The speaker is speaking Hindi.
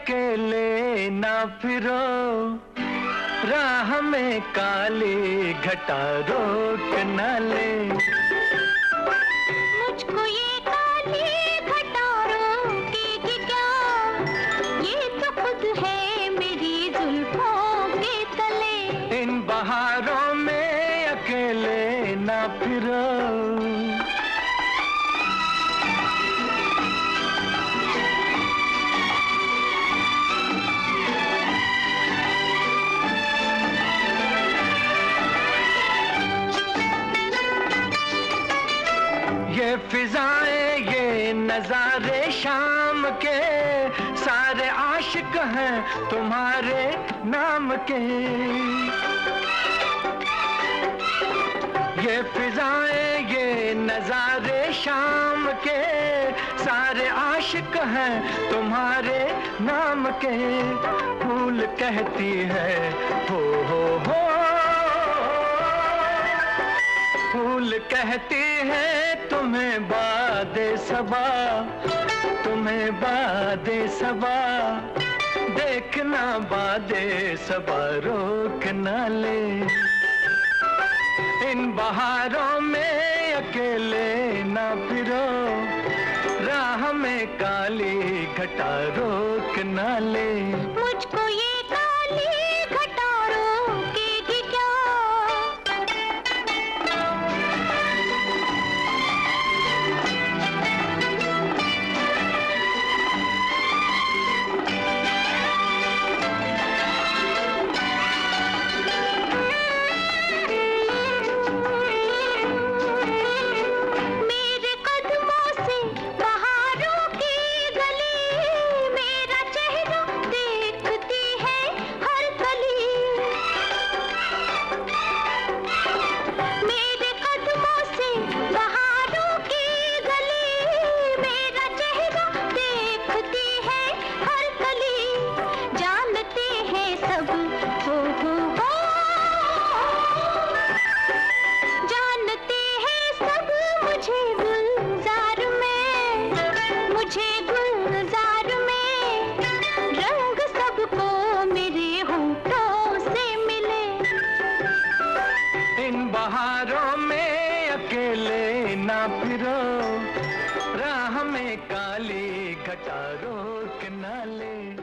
अकेले ना फिरो, राह में काली घटा रोक न ले। मुझको ये काली घटा रोकेगी क्या, ये तो खुद है मेरी जुल्फों के तले। इन बहारों में अकेले ना फिरो। ये फिजाएं ये नजारे शाम के, सारे आशिक हैं तुम्हारे नाम के। ये फिजाएं ये नजारे शाम के, सारे आशिक हैं तुम्हारे नाम के। फूल कहती है हो हो, फूल कहती है तुम्हें बादे सबा, तुम्हें बादे सबा। देखना बादे सबा रोक न ले। इन बहारों में अकेले ना फिरो, राह में काली घटा रोक न ले। मुझको ये काली घटा रोकेगी क्या। बहारों में अकेले ना फिरो, राह में काली घटा रोक न ले।